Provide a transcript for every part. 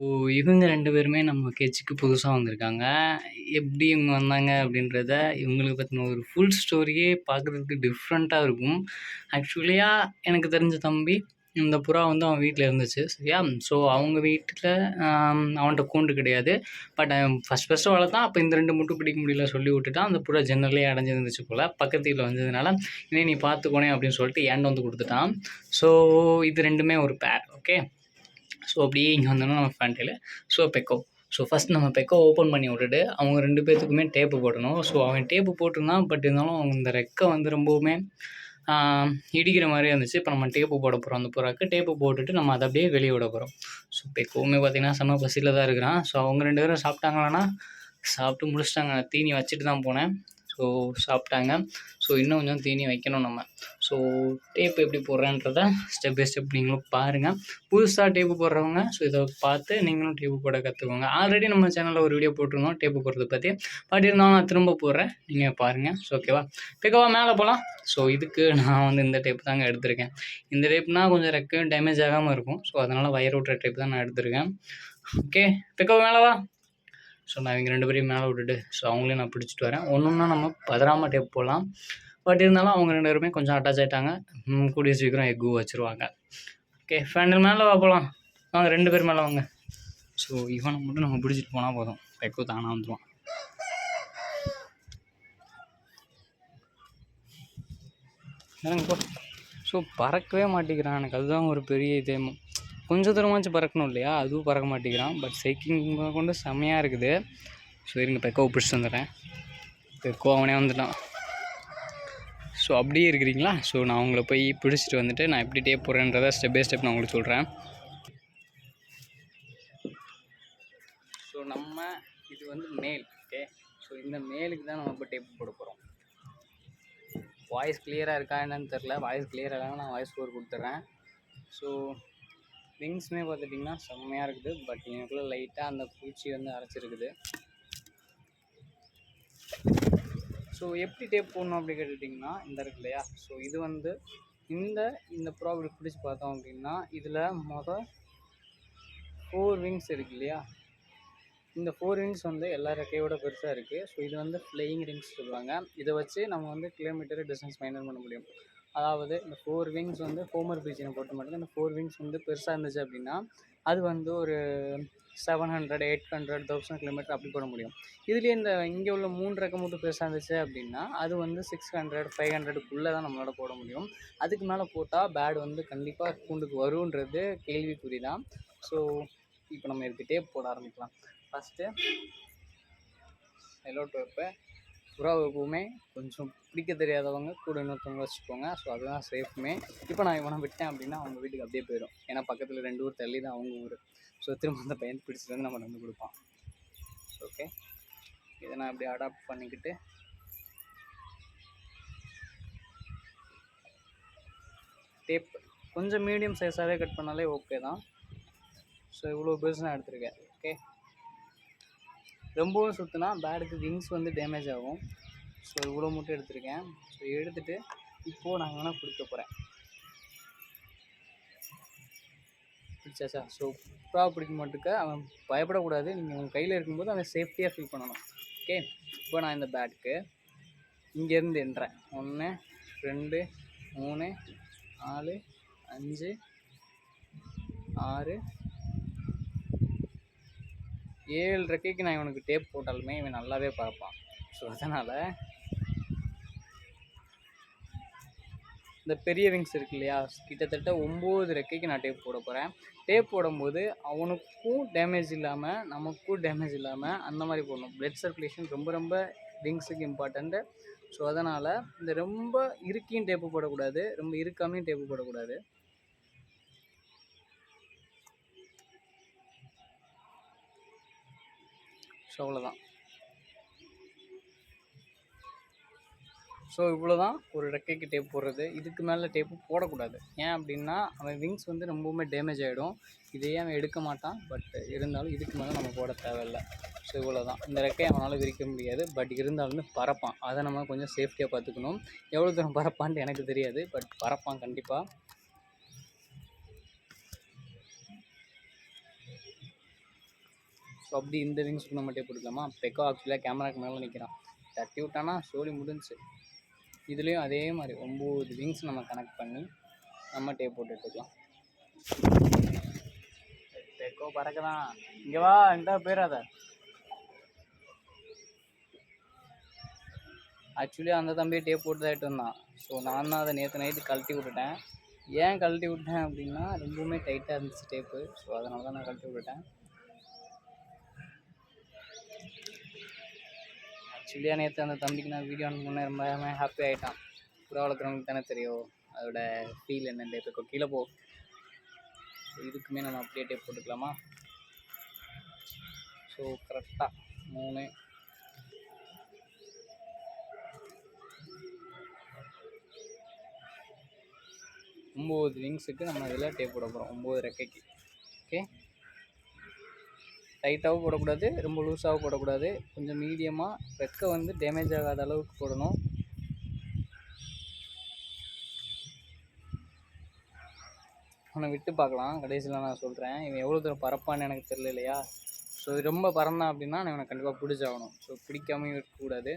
ஓ! இவங்க 2 பேருமே நம்ம கட்சிக்கு புதுசா வந்திருக்காங்க. எப்படி இவங்க வந்தாங்க அப்படின்றத, இவங்களுக்கு பத்தின ஒரு ஃபுல் ஸ்டோரியே பார்க்குறதுக்கு டிஃப்ரெண்ட்டா இருக்கும். ஆக்சுவலியா எனக்கு தெரிஞ்ச தம்பி, இந்த புறா வந்து அவன் வீட்ல இருந்துச்சு. சரியா? ஸோ அவங்க வீட்ல அவன்ட்ட கூண்டு கிடையாது. பட் அவன் ஃபர்ஸ்ட்டு வளர்த்தான். அப்ப இந்த 2 முட்டு பிடிக்க முடியல சொல்லி விட்டுட்டான். அந்த புறா ஜன்னல்லயே அடைஞ்சிருந்துச்சு போல. பக்கத்து வீட்ல வந்ததுனால, "இதை நீ பார்த்துக்கோனே" அப்படின்னு சொல்லிட்டு என்ட்ட வந்து குடுத்துட்டான். ஸோ இது 2மே ஒரு பேர். ஓகே. ஸோ அப்படியே இங்கே வந்தோம்னா நம்ம ஃபேன்டெயிலு. ஸோ பெக்கோ. ஸோ ஃபர்ஸ்ட் நம்ம பெக்கோ ஓப்பன் பண்ணி விட்டுட்டு, அவங்க 2 பேத்துக்குமே டேப்பு போடணும். ஸோ அவன் டேப்பு போட்டிருந்தான். பட் இருந்தாலும் இந்த ரெக்கை வந்து ரொம்பவுமே ஆ இடிக்கிற மாரியே இருந்துச்சு. இப்போ நம்ம டேப்பு போட போறோம் அந்த புறாக்கு. டேப்பு போட்டுட்டு நம்ம அத அப்படியே வெளிய விட போறோம். ஸோ பெக்கோவுமே பார்த்தீங்கன்னா, செம்ம பசியில தான் இருக்கிறான். ஸோ அவங்க 2 பேரும் சாப்பிட்டாங்களான்னா, சாப்பிட்டு முடிச்சுட்டாங்க. தீனி வச்சுட்டு தான் போனேன். ஸோ சாப்பிட்டாங்க. ஸோ இன்னும் கொஞ்சம் தீனி வைக்கணும் நம்ம. ஸோ டேப் எப்படி போடுறேன்றத ஸ்டெப் பை ஸ்டெப் நீங்களும் பாருங்கள். புதுசா டேப்பு போடுறவங்க ஸோ இதை பார்த்து நீங்களும் டேப்பு போட கற்றுக்கோங்க. ஆல்ரெடி நம்ம சேனலில் ஒரு வீடியோ போட்டிருந்தோம் டேப்பு போடுறத பற்றி. பட் இருந்தாலும் நான் திரும்ப போடுறேன். நீங்கள் பாருங்கள். ஸோ ஓகேவா? பெக்கோவா மேலே போகலாம். ஸோ இதுக்கு நான் வந்து இந்த டேப் தாங்க எடுத்திருக்கேன். இந்த டேப்னா கொஞ்சம் ரெக்கையும் டேமேஜ் ஆகாமல் இருக்கும். ஸோ அதனால் வயர் விட்டுற டேப் தான் நான் எடுத்திருக்கேன். ஓகே. பெக்கோவா மேலே வா. ஸோ நான் இவங்க 2 பேரையும் மேலே விட்டுட்டு ஸோ அவங்களையும் நான் பிடிச்சிட்டு வரேன். ஒன்னொன்னா நம்ம பதறாம டேப் போடலாம். பட் இருந்தாலும் அவங்க 2 பேருமே கொஞ்சம் அட்டாச் ஆயிட்டாங்க. கூடிய சீக்கிரம் எக்கும் வச்சுருவாங்க. ஓகே ஃபைனல் மேலே வா போகலாம். வாங்க 2 பேர் மேலே வாங்க. ஸோ இவனை மட்டும் நம்ம பிடிச்சிட்டு போனால் போதும். எக்கோ தானாக வந்துடுவான். இறங்க போ. ஸோ பறக்கவே மாட்டேங்கிறான். எனக்கு அதுதான் ஒரு பெரிய இதே. கொஞ்சம் தூரமாச்சும் பறக்கணும் இல்லையா? அதுவும் பறக்க மாட்டேங்கிறான். பட் சைக்கிங் கொண்டு செம்மையாக இருக்குது. ஸோ இருங்க பெக்கோவை பிடிச்சிட்டு வந்துடுறேன். பெக்கோ அவனே வந்துட்டான். ஸோ அப்படியே இருக்கிறீங்களா? ஸோ நான் உங்களை போய் பிடிச்சிட்டு வந்துட்டு நான் எப்படி டேப் போடுறேன்றதை ஸ்டெப் பை ஸ்டெப் நான் உங்களுக்கு சொல்கிறேன். ஸோ நம்ம இது வந்து மேல். ஓகே. ஸோ இந்த மேலுக்கு தான் நம்ம இப்போ டேப் போட போகிறோம். வாய்ஸ் கிளியராக இருக்கா என்னன்னு தெரில. வாய்ஸ் கிளியராக இல்லைனா நான் வாய்ஸ் ஓவர் கொடுத்துட்றேன். ஸோ விங்ஸுமே பார்த்துட்டிங்கன்னா செம்மையாக இருக்குது. பட் எனக்குள்ளே லைட்டாக அந்த பூச்சி வந்து அரைச்சிருக்குது. ஸோ எப்படி டேப் போடணும் அப்படி கேட்டுட்டிங்கன்னா இந்த இருக்கு இல்லையா? ஸோ இது வந்து இந்த ப்ராப்ளம் பிடிச்சி பார்த்தோம் அப்படின்னா இதில் மொதல் 4 விங்ஸ் இருக்கு இல்லையா? இந்த 4 விங்ஸ் வந்து எல்லா ரெக்கையோட பெருசாக இருக்குது. ஸோ இது வந்து ஃப்ளையிங் ரிங்ஸ் சொல்லுவாங்க. இதை வச்சு நம்ம வந்து கிலோமீட்டர் டிஸ்டன்ஸ் மெயின்டைன் பண்ண முடியும். அதாவது இந்த 4 விங்ஸ் வந்து ஹோமர் பீச்சினை பொறுத்த மட்டும் இந்த 4 விங்ஸ் வந்து பெருசாக இருந்துச்சு அப்படின்னா அது வந்து ஒரு 700, 800, 1000 கிலோமீட்டர் அப்படி போட முடியும். இதுலேயே இங்கே உள்ள 3 ரெக்கை மட்டும் பெருசாக இருந்துச்சு அப்படின்னா அது வந்து 600, 500க்குள்ளே தான் நம்மளால போட முடியும். அதுக்கு மேலே போட்டால் பேட் வந்து கண்டிப்பாக கூண்டுக்கு வருன்றது கேள்விக்குறி தான். ஸோ இப்போ நம்ம இதுக்கு டேப் போட ஆரம்பிக்கலாம். ஃபஸ்ட்டு எல்லோ டேப்பை புறா எப்பவுமே கொஞ்சம் பிடிக்க தெரியாதவங்க கூட இன்னொருத்தவங்க வச்சுக்கோங்க. ஸோ அதுதான் சேஃப்மே. இப்போ நான் இவனை விட்டேன் அப்படின்னா அவங்க வீட்டுக்கு அப்படியே போயிடும். ஏன்னா பக்கத்தில் 2 ஊர் தள்ளி தான் அவங்க ஊர். ஸோ திரும்ப அந்த பையன் பிடிச்சிட்டு வந்து நம்ம வந்து கொடுப்பான். ஓகே. இதை நான் அப்படியே அடாப்ட் பண்ணிக்கிட்டு டேப் கொஞ்சம் மீடியம் சைஸாகவே கட் பண்ணாலே ஓகே தான். ஸோ இவ்வளோ பெருசு நான் எடுத்திருக்கேன். ஓகே. ரொம்பவும் சுற்றினா பேடுக்கு விங்ஸ் வந்து டேமேஜ் ஆகும். ஸோ இவ்வளோ மட்டும் எடுத்திருக்கேன். ஸோ எடுத்துகிட்டு இப்போது நான் வேணால் கொடுக்க போகிறேன். பிடிச்சாச்சா? ஸோ புறா பிடிக்க மாட்டுக்க அவன் பயப்படக்கூடாது. நீங்கள் உங்கள் கையில் இருக்கும்போது அவன் சேஃப்டியாக ஃபீல் பண்ணணும். ஓகே. இப்போ நான் இந்த பேட்டுக்கு இங்கேருந்து எண்ணுறேன். 1, 2, 3, 4, 5, 6, 7 ரெக்கைக்கு நான் இவனுக்கு டேப் போட்டாலுமே இவன் நல்லாவே பறப்பான். ஸோ அதனால் இந்த பெரிய விங்ஸ் இருக்கு இல்லையா? கிட்டத்தட்ட 9 ரெக்கைக்கு நான் டேப் போட போகிறேன். டேப் போடும்போது அவனுக்கும் டேமேஜ் இல்லாமல் நமக்கும் டேமேஜ் இல்லாமல் அந்த மாதிரி போடணும். பிளட் சர்க்குலேஷன் ரொம்ப ரொம்ப விங்ஸுக்கு இம்பார்ட்டண்ட்டு. ஸோ அதனால் இந்த ரொம்ப இறுக்கியும் டேப்பு போடக்கூடாது, ரொம்ப இருக்காமையும் டேப்பு போடக்கூடாது. ஸோ அவ்வளோதான். ஸோ இவ்வளோ தான் ஒரு ரெக்கைக்கு டேப் போடுறது. இதுக்கு மேலே டேப்பு போடக்கூடாது. ஏன் அப்படின்னா அவன் விங்ஸ் வந்து ரொம்பவுமே டேமேஜ் ஆகிடும். இதையே அவன் எடுக்க மாட்டான். பட் இருந்தாலும் இதுக்கு மேலே நம்ம போட தேவையில்லை. ஸோ இவ்வளோ தான். இந்த ரெக்கையை அவனால் விரிக்க முடியாது. பட் இருந்தாலுமே பறப்பான். அதை நம்ம கொஞ்சம் சேஃப்டியாக பார்த்துக்கணும். எவ்வளோ தூரம் பறப்பான்ட்டு எனக்கு தெரியாது. பட் பறப்பான் கண்டிப்பாக. அப்படி இந்த விங்ஸுக்கு நம்ம டேப் போட்டுக்கலாமா? பெக்கோ ஆக்சுவலாக கேமராக்கு மேலே நிற்கிறான், தட்டி விட்டானா ஸ்டோரி முடிஞ்சிச்சு. இதுலேயும் அதே மாதிரி 9 விங்ஸ் நம்ம கனெக்ட் பண்ணி நம்ம டேப் போட்டு எடுத்துக்கலாம். பெக்கோ பறக்கலாம், இங்கே வா, என்கிட்ட போயிடாத. ஆக்சுவலி அந்த தம்பியை டேப் போட்டு தான் ஆகிட்டு வந்தான். ஸோ நான் தான் அதை நேற்று நைட்டு கழட்டி விட்டுட்டேன். ஏன் கழட்டி விட்டேன் அப்படின்னா ரொம்பவுமே டைட்டாக இருந்துச்சு டேப்பு. ஸோ அதனால தான் நான் கழட்டி விட்டுட்டேன். ஆக்சுவலியாக நேற்று அந்த தம்பிக்கு நான் வீடியோ அனுப்புனேன், ரொம்ப ஹாப்பி ஆகிட்டான். புறா வளர்க்குறவங்களுக்கு தானே தெரியும் அதோட ஃபீல் என்னென்னு. இப்போ கீழே போ. இதுக்குமே நம்ம அப்படியே டேப் போட்டுக்கலாமா? ஸோ கரெக்டாக 3 9 விங்ஸுக்கு நம்ம இதில் டேப் போட போகிறோம். 9 ரெக்கைக்கு. ஓகே, டைட்டாகவும் போடக்கூடாது, ரொம்ப லூஸாகவும் போடக்கூடாது, கொஞ்சம் மீடியமாக. ரெக்கை வந்து டேமேஜ் ஆகாத அளவுக்கு போடணும். அவனை விட்டு பார்க்கலாம், கடைசியில் நான் சொல்கிறேன். இவன் எவ்வளோ தூரம் பறப்பான்னு எனக்கு தெரியல இல்லையா? ஸோ ரொம்ப பறந்தான் அப்படின்னா இவனை கண்டிப்பாக பிடிச்சாகணும். ஸோ பிடிக்காமையும் இருக்கக்கூடாது.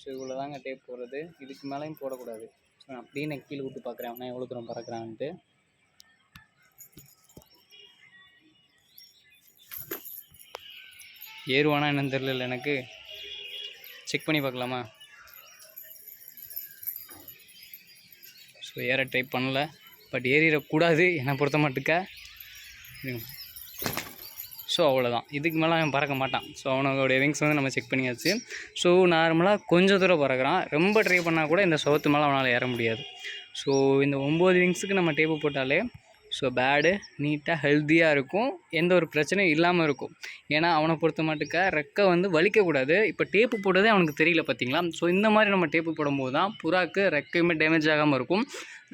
ஸோ இவ்வளோ தாங்க டேப் போடுறது, இதுக்கு மேலேயும் போடக்கூடாது. ஸோ நான் அப்படியே நான் கீழே விட்டு பார்க்குறேன் அவனை எவ்வளோ தூரம் பறக்கிறான்ட்டு. ஏறுவானா என்னன்னு தெரியல எனக்கு, செக் பண்ணி பார்க்கலாமா? ஸோ ஏற ட்ரை பண்ணல, பட் ஏறிடக்கூடாது என்னை பொறுத்த மட்டுக்க. ஸோ அவ்வளோதான், இதுக்கு மேலே அவன் பறக்க மாட்டான். ஸோ அவனோடைய விங்ஸ் வந்து நம்ம செக் பண்ணியாச்சு. ஸோ நார்மலாக கொஞ்சம் தூரம் பறக்கிறான், ரொம்ப ட்ரை பண்ணால் கூட இந்த சோத்து மேலே அவனால் ஏற முடியாது. ஸோ இந்த 9 விங்ஸுக்கு நம்ம டேப்பு போட்டாலே ஸோ பேடு நீட்டாக ஹெல்த்தியாக இருக்கும், எந்த ஒரு பிரச்சனையும் இல்லாமல் இருக்கும். ஏன்னா அவனை பொறுத்த மட்டுக்க ரெக்கை வந்து வலிக்கக்கூடாது. இப்போ டேப்பு போட்டதே அவனுக்கு தெரியல பார்த்தீங்களா? ஸோ இந்த மாதிரி நம்ம டேப்பு போடும்போது தான் புறாக்கு ரெக்கையுமே டேமேஜ் ஆகாமல் இருக்கும்,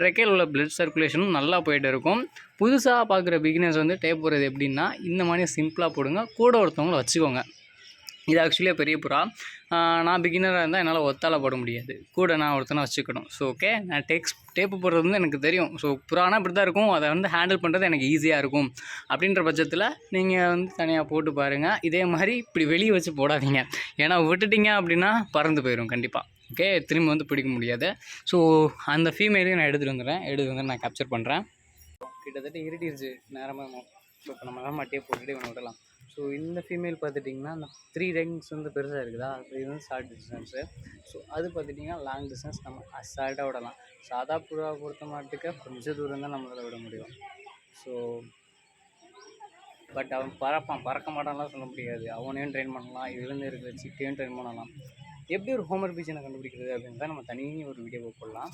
ரெக்கையில் உள்ள பிளட் சர்க்குலேஷனும் நல்லா போய்ட்டு இருக்கும். புதுசாக பார்க்குற பிகினர்ஸ் வந்து டேப் போடுறது எப்படின்னா இந்த மாதிரி சிம்பிளாக போடுங்க, கூட ஒருத்தவங்களை வச்சுக்கோங்க. இது ஆக்சுவலியாக பெரிய புறா. நான் பிகினராக இருந்தால் என்னால் ஒத்தால போட முடியாது, கூட நான் ஒருத்தனை வச்சுக்கணும். ஸோ ஓகே, நான் டேப்பு போடுறது வந்து எனக்கு தெரியும். ஸோ புறானா இப்படி தான் இருக்கும், அதை வந்து ஹேண்டில் பண்ணுறது எனக்கு ஈஸியாக இருக்கும். அப்படின்ற பட்சத்தில் நீங்கள் வந்து தனியாக போட்டு பாருங்கள். இதே மாதிரி இப்படி வெளியே வச்சு போடாதீங்க, ஏன்னா விட்டுட்டிங்க அப்படின்னா பறந்து போயிடும் கண்டிப்பாக. ஓகே, திரும்பி வந்து பிடிக்க முடியாது. ஸோ அந்த ஃபீமேலையும் நான் எடுத்துகிட்டு வந்து நான் கேப்சர் பண்ணுறேன். கிட்டத்தட்ட இருட்டிருச்சு நேரமாக. ஸோ இப்போ நம்ம மட்டியை போட்டுட்டு இவனை விடலாம். ஸோ இந்த ஃபீமேல் பார்த்துட்டிங்கன்னா அந்த 3 ரங்ஸ் வந்து பெருசாக இருக்குதா, இது வந்து ஷார்ட் டிஸ்டன்ஸு. ஸோ அது பார்த்துட்டிங்கன்னா லாங் டிஸ்டன்ஸ் நம்ம அசால்ட்டாக விடலாம். சாதா புறாவை பொறுத்த மாட்டுக்க கொஞ்சம் தூரம் தான் நம்மளால் விட முடியும். ஸோ பட் அவன் பறக்க மாட்டான்லாம் சொல்ல முடியாது. அவனையும் ட்ரெயின் பண்ணலாம், இதுலேருந்து இருக்கிற சிக்கையும் ட்ரெயின் பண்ணலாம். எப்படி ஒரு ஹோமர் பீச்சனை கண்டுபிடிக்கிறது அப்படின்னு தான் நம்ம தனியாக ஒரு வீடியோ போடலாம்.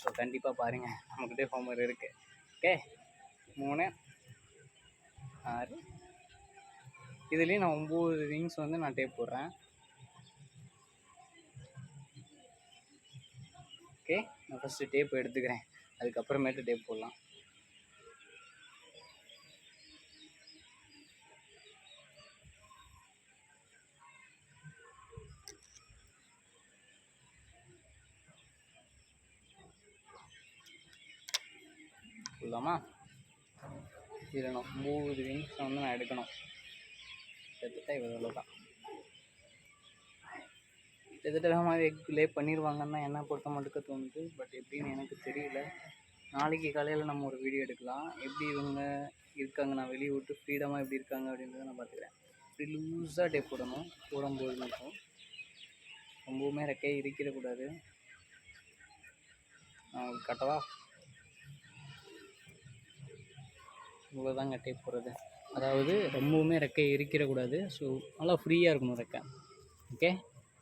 ஸோ கண்டிப்பாக பாருங்கள், நம்மக்கிட்டே ஹோமர் இருக்குது. ஓகே, 3 6 இதுலேயும் நான் 9 விங்ஸ் வந்து நான் டேப் போடுறேன். ஓகே, நான் ஃபஸ்ட்டு டேப் எடுத்துக்கிறேன், அதுக்கப்புறமேட்டு டேப் போடலாம். போடலாமா? இதில் நான் 9 விங்ஸ் வந்து நான் எடுக்கணும். கிட்டத்தட்ட இவ்வளோ தான். கிட்டத்தட்ட மாதிரி எக் லே பண்ணிடுவாங்கன்னா என்ன பொறுத்த மட்டுக்க தோணுது. பட் எப்படின்னு எனக்கு தெரியல. நாளைக்கு காலையில் நம்ம ஒரு வீடியோ எடுக்கலாம், எப்படி இவங்க இருக்காங்க, நான் வெளியே விட்டு ஃப்ரீடமாக எப்படி இருக்காங்க அப்படின்றத நான் பார்த்துக்கிறேன். இப்படி லூஸாக டேப் போடணும், போடும்போது மட்டும் ரொம்பவுமே ரெக்கையை இரிக்கிடக்கூடாது. கட்டவா? இவ்வளோதாங்க டேப் போடுறது. அதாவது ரொம்பவுமே ரெக்கையை இரிக்கிடக்கூடாது. ஸோ நல்லா ஃப்ரீயாக இருக்கணும் ரெக்கை. ஓகே,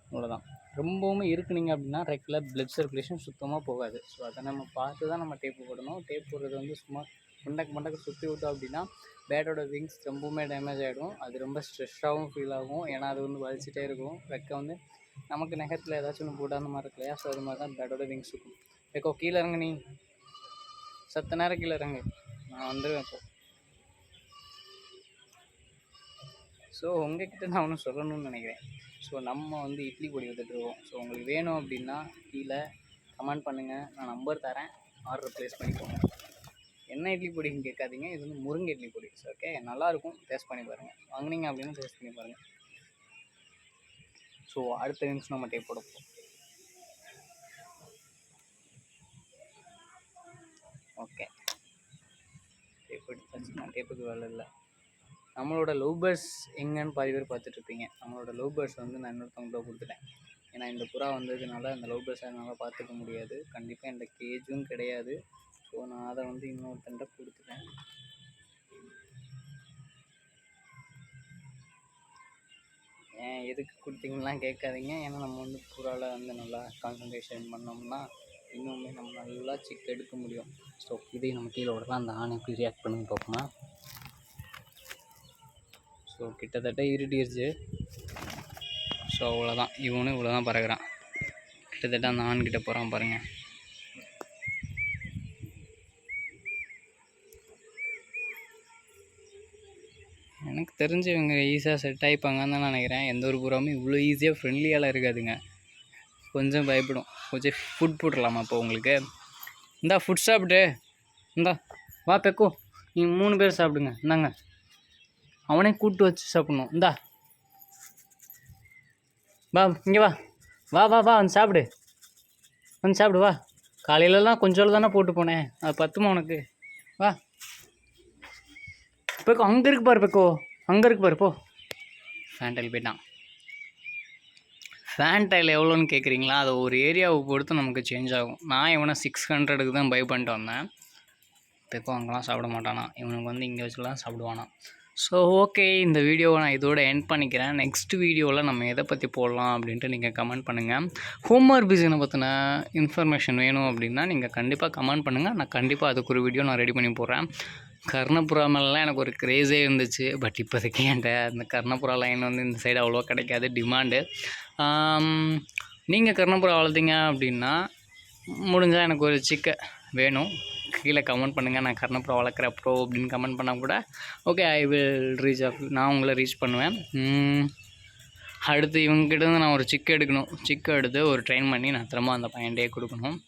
அவ்வளோதான். ரொம்பவுமே இருக்குனீங்க அப்படின்னா ரெக்கில் பிளட் சர்க்குலேஷன் சுத்தமாக போகாது. ஸோ அதை நம்ம பார்த்து தான் நம்ம டேப்பு போடணும். டேப் போடுறது வந்து சும்மா மண்டக்கு சுற்றி விட்டோம் அப்படின்னா பேட்டோட விங்ஸ் ரொம்பவுமே டேமேஜ் ஆகிடும். அது ரொம்ப ஸ்ட்ரெஸ்ஸாகவும் ஃபீல் ஆகும், ஏன்னா அது வந்து வலிச்சிட்டே இருக்கும். ரெக்கை வந்து நமக்கு நெகத்தில் ஏதாச்சும் ஒன்று போட்டு அந்த மாதிரி இருக்கு இல்லையா? ஸோ அது மாதிரி தான் பேட்டோட விங்ஸ் இருக்கும். ரெக்கோ கீழே இறங்க, நீ சத்த நேரம் கீழே இறங்கு, நான் வந்துடுவேன் இப்போ. ஸோ உங்கள்கிட்ட நான் ஒன்றும் சொல்லணும்னு நினைக்கிறேன். ஸோ நம்ம வந்து இட்லி பொடி விற்றுட்ருக்கோம். ஸோ உங்களுக்கு வேணும் அப்படின்னா கீழே கமெண்ட் பண்ணுங்கள், நான் நம்பர் தரேன், ஆர்டர் ப்ளேஸ் பண்ணிக்கோங்க. என்ன இட்லி பொடின்னு கேட்காதீங்க, இது வந்து முருங்கை இட்லி பொடி. ஓகே, நல்லாயிருக்கும், டேஸ்ட் பண்ணி பாருங்கள். வாங்குனீங்க அப்படின்னா டேஸ்ட் பண்ணி பாருங்கள். ஸோ அடுத்த நிமிஷம் நம்ம டேப் போட போகிறோம். ஓகே, டேப் எடுத்தாச்சு. நான் டேப்புக்கு வேலை இல்லை. நம்மளோட லவ் பேர்ட்ஸ் எங்கன்னு பாதி பேர் பார்த்துட்ருப்பீங்க. நம்மளோட லவ் பேர்ட்ஸ் வந்து நான் இன்னொருத்தவங்கள்ட்ட கொடுத்துட்டேன். ஏன்னா இந்த புறா வந்ததுனால அந்த லவ் பேர்ட்ஸை என்னால் பார்த்துக்க முடியாது. கண்டிப்பாக எந்த கேஜும் கிடையாது. ஸோ நான் அதை வந்து இன்னொருத்தன்ட்ட கொடுத்துட்டேன். ஏன் எதுக்கு கொடுத்தீங்கலாம் கேட்காதீங்க. ஏன்னா நம்ம வந்து புறாவில் வந்து நல்லா கான்சன்ட்ரேஷன் பண்ணோம்னா இன்னுமே நம்ம நல்லா சிக் எடுக்க முடியும். ஸோ இதையும் நம்ம கீழே விடலாம். அந்த ஆணை எப்படி ரியாக்ட் பண்ணுன்னு பார்ப்போமா. ஸோ கிட்டத்தட்ட இருட்டிடுச்சு. ஸோ அவ்வளோதான், இவனும் இவ்வளோ தான் பறக்கிறான். கிட்டத்தட்ட அந்த ஆண்கிட்ட போகிறான் பாருங்கள். எனக்கு தெரிஞ்சு இவங்க ஈஸியாக செட் ஆகிப்பாங்கன்னு தான் நினைக்கிறேன். எந்த ஒரு புறாவும் இவ்வளோ ஈஸியாக ஃப்ரெண்ட்லியாலாம் இருக்காதுங்க. கொஞ்சம் பயப்படும். கொஞ்சம் ஃபுட் போட்டுடலாமா இப்போ உங்களுக்கு? இந்தா ஃபுட் சாப்பிட்டு, இந்தா வா பெக்கோ, நீங்கள் 3 பேர் சாப்பிடுங்க. இந்தாங்க, அவனே கூப்பிட்டு வச்சு சாப்பிட்ணும். இந்தா வா, இங்கே வா, வா வா வா, வந்து சாப்பிடு, வந்து சாப்பிடு வா. காலையிலலாம் கொஞ்சம் தானே போட்டு போனேன், அது பத்துமா உனக்கு? வா பெக்கோ, அங்கே இருக்கு பாரு பெக்கோ, அங்கே இருக்கு பாரு. போ, ஃபேன்டைல் போயிட்டான். ஃபேன்டைல் எவ்வளோன்னு கேட்குறீங்களா? அது ஒரு ஏரியாவை பொறுத்து நமக்கு சேஞ்ச் ஆகும். நான் இவனை 600க்கு தான் பை பண்ணிட்டு வந்தேன். பெக்கோ அங்கெல்லாம் சாப்பிட மாட்டானா, இவனுக்கு வந்து இங்கே வச்சுலாம் சாப்பிடுவானா. ஸோ ஓகே, இந்த வீடியோவை நான் இதோட எண்ட் பண்ணிக்கிறேன். நெக்ஸ்ட் வீடியோவில் நம்ம எதை பற்றி போடலாம் அப்படின்ட்டு நீங்கள் கமெண்ட் பண்ணுங்கள். ஹோம்ஒர்க் பிசினை பற்றின இன்ஃபர்மேஷன் வேணும் அப்படின்னா நீங்கள் கண்டிப்பாக கமெண்ட் பண்ணுங்கள். நான் கண்டிப்பாக அதுக்கு ஒரு வீடியோ நான் ரெடி பண்ணி போடுறேன். கர்ணப்புறா மேலாம் எனக்கு ஒரு க்ரேஸே இருந்துச்சு. பட் இப்போதைக்கு என்கிட்ட அந்த கர்ணப்புறா லைன் வந்து இந்த சைடு அவ்வளோவா கிடைக்காது, டிமாண்டு. நீங்கள் கர்ணப்புறா வளர்த்தீங்க அப்படின்னா முடிஞ்சால் எனக்கு ஒரு சிக்கை வேணும், கீழே கமெண்ட் பண்ணுங்கள். நான் கர்ணப்புறா வளர்க்குற ப்ரோ அப்படின்னு கமெண்ட் பண்ணால் கூட okay, I will reach off, நான் உங்களை ரீச் பண்ணுவேன். அடுத்து இவங்ககிட்டருந்து நான் ஒரு சிக்கு எடுக்கணும். சிக்கு எடுத்து ஒரு ட்ரெயின் பண்ணி நான் திரும்ப அந்த பையன்டே கொடுக்கணும்.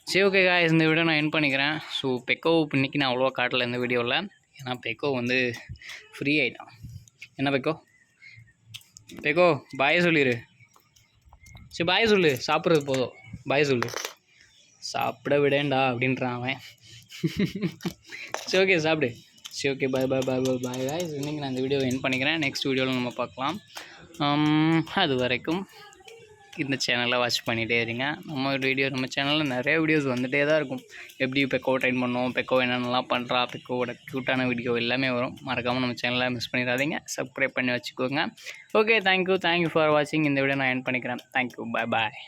சரி ஓகே காய்ஸ், இந்த வீடியோ நான் எண்ட் பண்ணிக்கிறேன். ஸோ பெக்கோ இன்றைக்கி நான் அவ்வளோவா காட்டலை இந்த வீடியோவில். ஏன்னா பெக்கோ வந்து ஃப்ரீ ஆகிட்டான். என்ன பெக்கோ, பெக்கோ பாய் சொல்லிடு. சரி பாய் சொல்லு, சாப்பிட்றது போதும், பாய் சொல்லு. சாப்பிட விடேண்டா அப்படின்றான் அவன். சரி ஓகே சாப்பிடு. சரி ஓகே, பாய் பாய் பாய் பாய் பாய் காய்ஸ். இன்றைக்கி நான் இந்த வீடியோவை எண்ட் பண்ணிக்கிறேன். நெக்ஸ்ட் வீடியோவில் நம்ம பார்க்கலாம். அது வரைக்கும் இந்த சேனலை வாட்ச் பண்ணிகிட்டே இருங்க. நம்ம சேனலில் நிறைய வீடியோஸ் வந்துகிட்டே தான் இருக்கும். எப்படி பெக்கோ ட்ரெயின் பண்ணோம், பெக்கோ என்னென்னலாம் பண்ணுறா, பெக்கோவோட க்யூட்டான வீடியோ எல்லாமே வரும். மறக்காமல் நம்ம சேனலை மிஸ் பண்ணிடாதீங்க, சப்ஸ்கிரைப் பண்ணி வச்சுக்கோங்க. ஓகே, தேங்க்யூ ஃபார் வாட்சிங். இந்த வீடியோ நான் எண்ட் பண்ணிக்கிறேன். தேங்க்யூ, பாய் பாய்.